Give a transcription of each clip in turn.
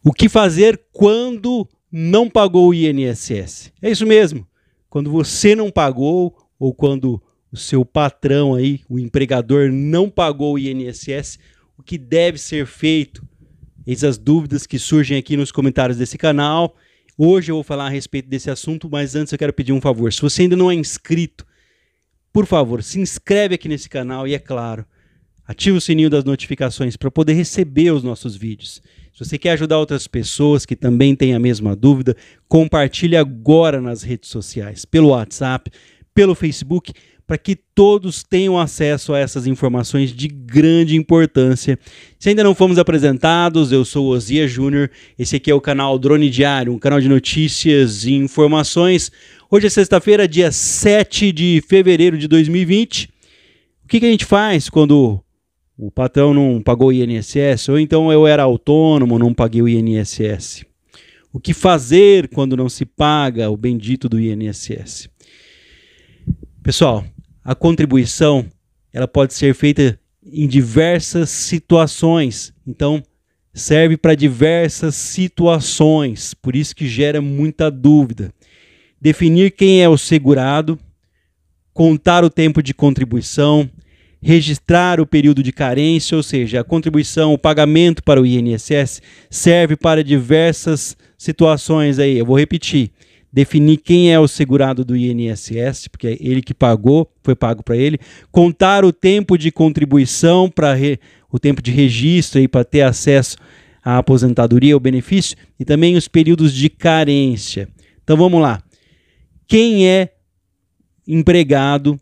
O que fazer quando não pagou o INSS? É isso mesmo. Quando você não pagou ou quando o seu patrão aí, o empregador, não pagou o INSS, o que deve ser feito? Eis as dúvidas que surgem aqui nos comentários desse canal. Hoje eu vou falar a respeito desse assunto, mas antes eu quero pedir um favor. Se você ainda não é inscrito, por favor, se inscreve aqui nesse canal e, é claro, ativa o sininho das notificações para poder receber os nossos vídeos. Se você quer ajudar outras pessoas que também têm a mesma dúvida, compartilhe agora nas redes sociais, pelo WhatsApp, pelo Facebook, para que todos tenham acesso a essas informações de grande importância. Se ainda não fomos apresentados, eu sou o Osias Júnior, esse aqui é o canal Drone Diário, um canal de notícias e informações. Hoje é sexta-feira, dia 7 de fevereiro de 2020. O que a gente faz quando o patrão não pagou o INSS, ou então eu era autônomo, não paguei o INSS? O que fazer quando não se paga o bendito do INSS? Pessoal, a contribuição ela pode ser feita em diversas situações, então serve para diversas situações, por isso que gera muita dúvida. Definir quem é o segurado, contar o tempo de contribuição, registrar o período de carência, ou seja, a contribuição, o pagamento para o INSS serve para diversas situações aí. Eu vou repetir. Definir quem é o segurado do INSS, porque é ele que pagou, foi pago para ele. Contar o tempo de contribuição, o tempo de registro para ter acesso à aposentadoria, ao benefício, e também os períodos de carência. Então vamos lá. Quem é empregado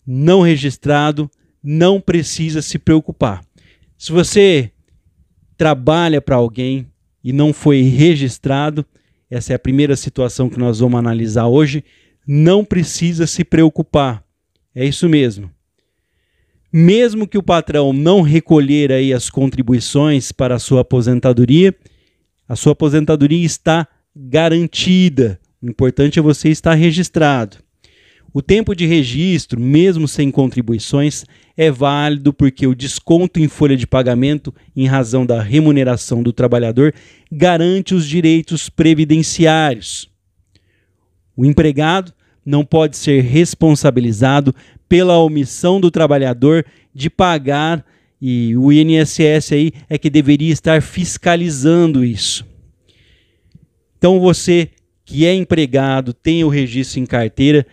não registrado não precisa se preocupar. Se você trabalha para alguém e não foi registrado, essa é a primeira situação que nós vamos analisar hoje, não precisa se preocupar. É isso mesmo. Mesmo que o patrão não recolher aí as contribuições para a sua aposentadoria está garantida. O importante é você estar registrado. O tempo de registro, mesmo sem contribuições, é válido porque o desconto em folha de pagamento, em razão da remuneração do trabalhador, garante os direitos previdenciários. O empregado não pode ser responsabilizado pela omissão do trabalhador de pagar, e o INSS aí é que deveria estar fiscalizando isso. Então você que é empregado, tem o registro em carteira,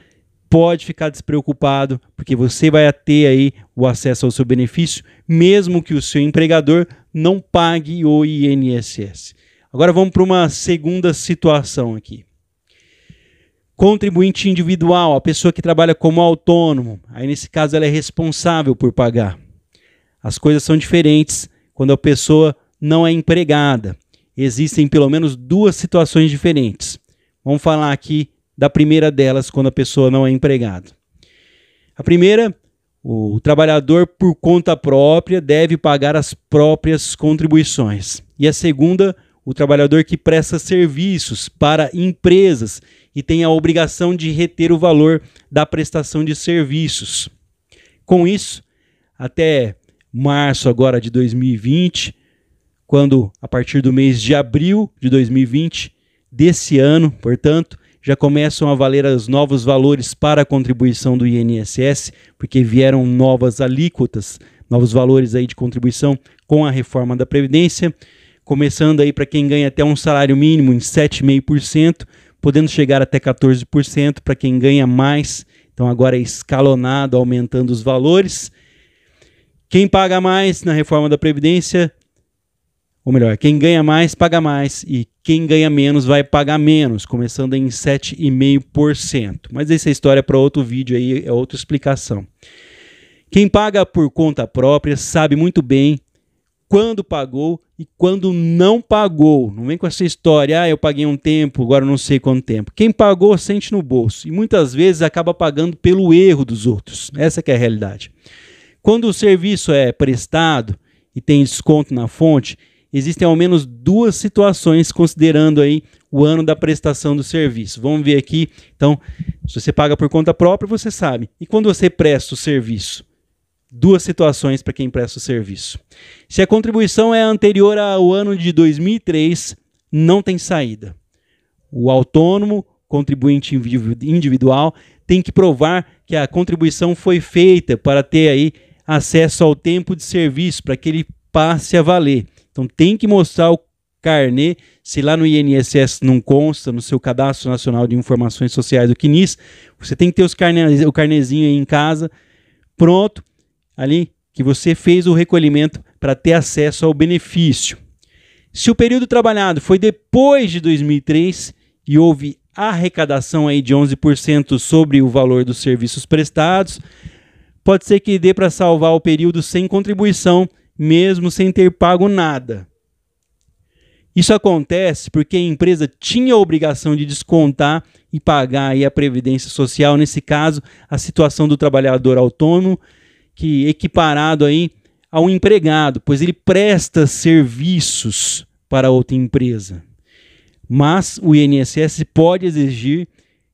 pode ficar despreocupado, porque você vai ter aí o acesso ao seu benefício, mesmo que o seu empregador não pague o INSS. Agora vamos para uma segunda situação aqui. Contribuinte individual, a pessoa que trabalha como autônomo, aí nesse caso ela é responsável por pagar. As coisas são diferentes quando a pessoa não é empregada. Existem pelo menos duas situações diferentes. Vamos falar aqui da primeira delas, quando a pessoa não é empregada. A primeira, o trabalhador por conta própria deve pagar as próprias contribuições. E a segunda, o trabalhador que presta serviços para empresas e tem a obrigação de reter o valor da prestação de serviços. Com isso, até março agora de 2020, quando a partir do mês de abril de 2020, desse ano, portanto, já começam a valer os novos valores para a contribuição do INSS, porque vieram novas alíquotas, novos valores aí de contribuição com a reforma da Previdência, começando aí para quem ganha até um salário mínimo em 7,5%, podendo chegar até 14% para quem ganha mais. Então agora é escalonado, aumentando os valores. Quem paga mais na reforma da Previdência, ou melhor, quem ganha mais paga mais e quem ganha menos vai pagar menos, começando em 7,5%. Mas essa é história para outro vídeo aí, é outra explicação. Quem paga por conta própria sabe muito bem quando pagou e quando não pagou. Não vem com essa história, eu paguei um tempo, agora não sei quanto tempo. Quem pagou sente no bolso e muitas vezes acaba pagando pelo erro dos outros. Essa que é a realidade. Quando o serviço é prestado e tem desconto na fonte, existem ao menos duas situações considerando aí o ano da prestação do serviço. Vamos ver aqui. Então, se você paga por conta própria, você sabe. E quando você presta o serviço duas situações para quem presta o serviço. Se a contribuição é anterior ao ano de 2003, não tem saída. O autônomo, contribuinte individual, tem que provar que a contribuição foi feita para ter aí acesso ao tempo de serviço, para que ele passe a valer. Então tem que mostrar o carnê, se lá no INSS não consta, no seu Cadastro Nacional de Informações Sociais, o CNIS, você tem que ter o carnezinho aí em casa, pronto, ali, que você fez o recolhimento para ter acesso ao benefício. Se o período trabalhado foi depois de 2003 e houve arrecadação aí de 11% sobre o valor dos serviços prestados, pode ser que dê para salvar o período sem contribuição, mesmo sem ter pago nada. Isso acontece porque a empresa tinha a obrigação de descontar e pagar aí a Previdência Social, nesse caso, a situação do trabalhador autônomo, que equiparado aí ao empregado, pois ele presta serviços para outra empresa. Mas o INSS pode exigir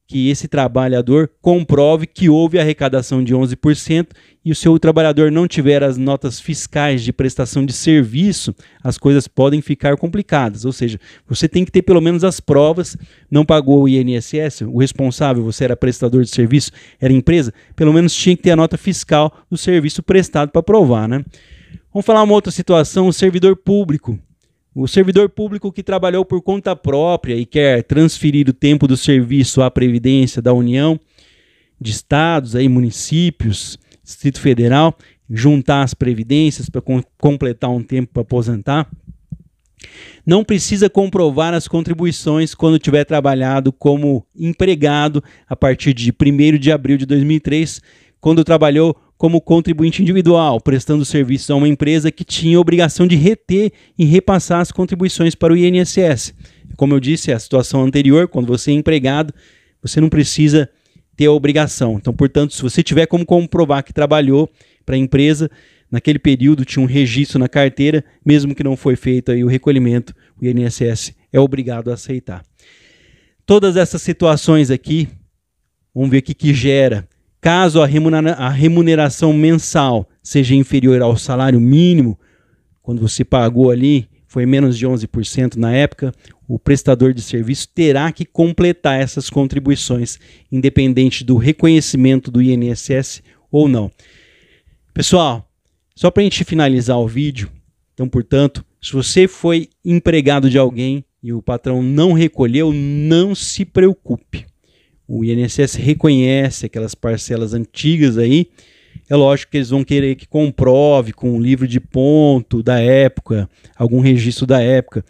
que esse trabalhador comprove que houve arrecadação de 11% e o seu trabalhador não tiver as notas fiscais de prestação de serviço, as coisas podem ficar complicadas. Ou seja, você tem que ter pelo menos as provas, não pagou o INSS, o responsável, você era prestador de serviço, era empresa, pelo menos tinha que ter a nota fiscal do serviço prestado para provar, né? Vamos falar uma outra situação, o servidor público. O servidor público que trabalhou por conta própria e quer transferir o tempo do serviço à Previdência da União, de estados, aí, municípios, Distrito Federal, juntar as previdências para completar um tempo para aposentar, não precisa comprovar as contribuições quando tiver trabalhado como empregado a partir de 1º de abril de 2003, quando trabalhou como contribuinte individual, prestando serviço a uma empresa que tinha obrigação de reter e repassar as contribuições para o INSS. Como eu disse, é a situação anterior, quando você é empregado, você não precisa ter a obrigação. Então, portanto, se você tiver como comprovar que trabalhou para a empresa, naquele período tinha um registro na carteira, mesmo que não foi feito aí o recolhimento, o INSS é obrigado a aceitar. Todas essas situações aqui, vamos ver o que gera. Caso a remuneração mensal seja inferior ao salário mínimo, quando você pagou ali, foi menos de 11% na época, o prestador de serviço terá que completar essas contribuições, independente do reconhecimento do INSS ou não. Pessoal, só para a gente finalizar o vídeo, então, portanto, se você foi empregado de alguém e o patrão não recolheu, não se preocupe. O INSS reconhece aquelas parcelas antigas aí. É lógico que eles vão querer que comprove com um livro de ponto da época, algum registro da época,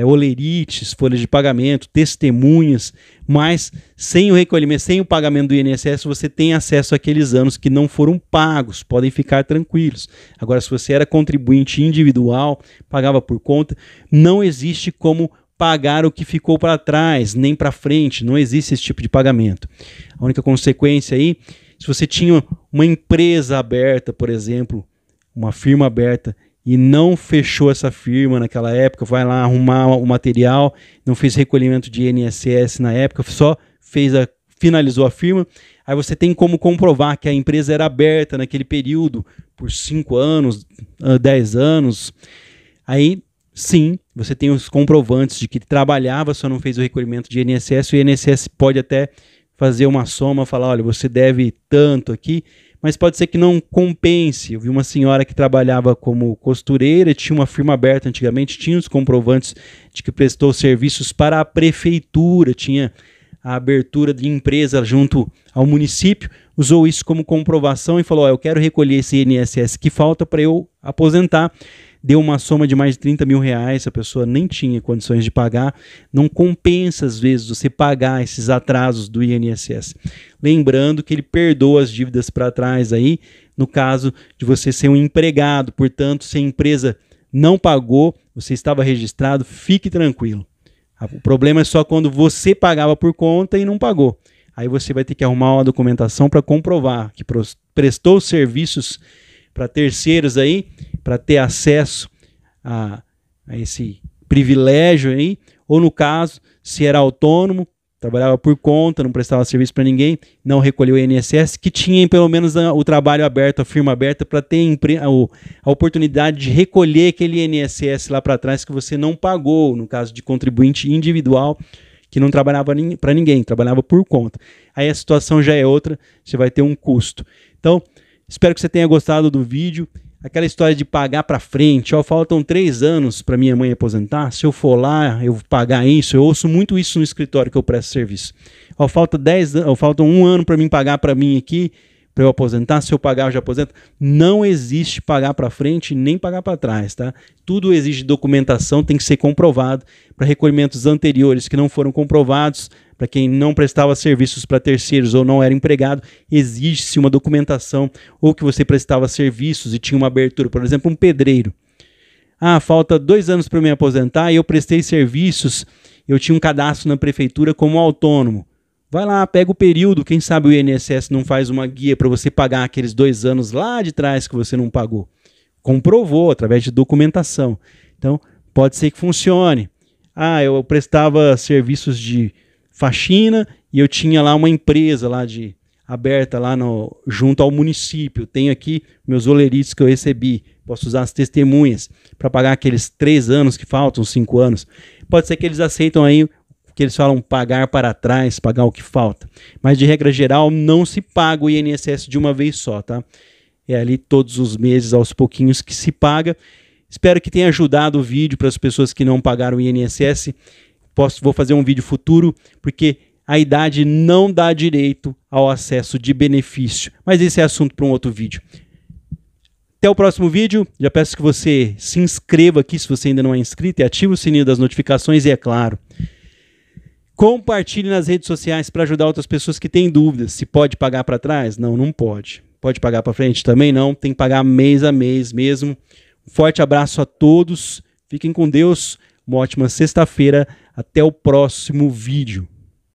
olerites, folhas de pagamento, testemunhas, mas sem o recolhimento, sem o pagamento do INSS, você tem acesso àqueles anos que não foram pagos, podem ficar tranquilos. Agora, se você era contribuinte individual, pagava por conta, não existe como pagar o que ficou para trás, nem para frente, não existe esse tipo de pagamento. A única consequência aí, se você tinha uma empresa aberta, por exemplo, uma firma aberta, e não fechou essa firma naquela época, vai lá arrumar o material, não fez recolhimento de INSS na época, só finalizou a firma, aí você tem como comprovar que a empresa era aberta naquele período por 5 anos, 10 anos, aí sim, você tem os comprovantes de que trabalhava, só não fez o recolhimento de INSS, o INSS pode até fazer uma soma, falar, olha, você deve tanto aqui, mas pode ser que não compense. Eu vi uma senhora que trabalhava como costureira, tinha uma firma aberta antigamente, tinha os comprovantes de que prestou serviços para a prefeitura, tinha a abertura de empresa junto ao município, usou isso como comprovação e falou, ó, eu quero recolher esse INSS que falta para eu aposentar. Deu uma soma de mais de 30 mil reais, a pessoa nem tinha condições de pagar, não compensa às vezes você pagar esses atrasos do INSS. Lembrando que ele perdoa as dívidas para trás aí, no caso de você ser um empregado, portanto, se a empresa não pagou, você estava registrado, fique tranquilo. O problema é só quando você pagava por conta e não pagou. Aí você vai ter que arrumar uma documentação para comprovar que prestou serviços para terceiros aí, para ter acesso a esse privilégio aí, ou no caso, se era autônomo, trabalhava por conta, não prestava serviço para ninguém, não recolheu o INSS, que tinha pelo menos o trabalho aberto, a firma aberta, para ter a oportunidade de recolher aquele INSS lá para trás que você não pagou, no caso de contribuinte individual, que não trabalhava para ninguém, trabalhava por conta. Aí a situação já é outra, você vai ter um custo. Então, espero que você tenha gostado do vídeo. Aquela história de pagar para frente, faltam 3 anos para minha mãe aposentar, se eu for lá, eu vou pagar isso. Eu ouço muito isso no escritório que eu presto serviço. Falta 1 ano para mim pagar para mim aqui, para eu aposentar, se eu pagar eu já aposento. Não existe pagar para frente nem pagar para trás, tá? Tudo exige documentação, tem que ser comprovado. Para recolhimentos anteriores que não foram comprovados, para quem não prestava serviços para terceiros ou não era empregado, exige-se uma documentação, ou que você prestava serviços e tinha uma abertura, por exemplo, um pedreiro. Falta 2 anos para me aposentar e eu prestei serviços, eu tinha um cadastro na prefeitura como autônomo. Vai lá, pega o período, quem sabe o INSS não faz uma guia para você pagar aqueles 2 anos lá de trás que você não pagou. Comprovou através de documentação. Então, pode ser que funcione. Eu prestava serviços de faxina e eu tinha lá uma empresa lá aberta lá junto ao município. Tenho aqui meus olerites que eu recebi. Posso usar as testemunhas para pagar aqueles 3 anos que faltam, 5 anos. Pode ser que eles aceitam aí que eles falam pagar para trás, pagar o que falta. Mas de regra geral não se paga o INSS de uma vez só, tá? É ali todos os meses, aos pouquinhos que se paga. Espero que tenha ajudado o vídeo para as pessoas que não pagaram o INSS. Vou fazer um vídeo futuro, porque a idade não dá direito ao acesso de benefício. Mas esse é assunto para um outro vídeo. Até o próximo vídeo. Já peço que você se inscreva aqui, se você ainda não é inscrito, e ative o sininho das notificações e, é claro, compartilhe nas redes sociais para ajudar outras pessoas que têm dúvidas. Se pode pagar para trás? Não, não pode. Pode pagar para frente? Também não. Tem que pagar mês a mês mesmo. Um forte abraço a todos. Fiquem com Deus. Uma ótima sexta-feira. Até o próximo vídeo.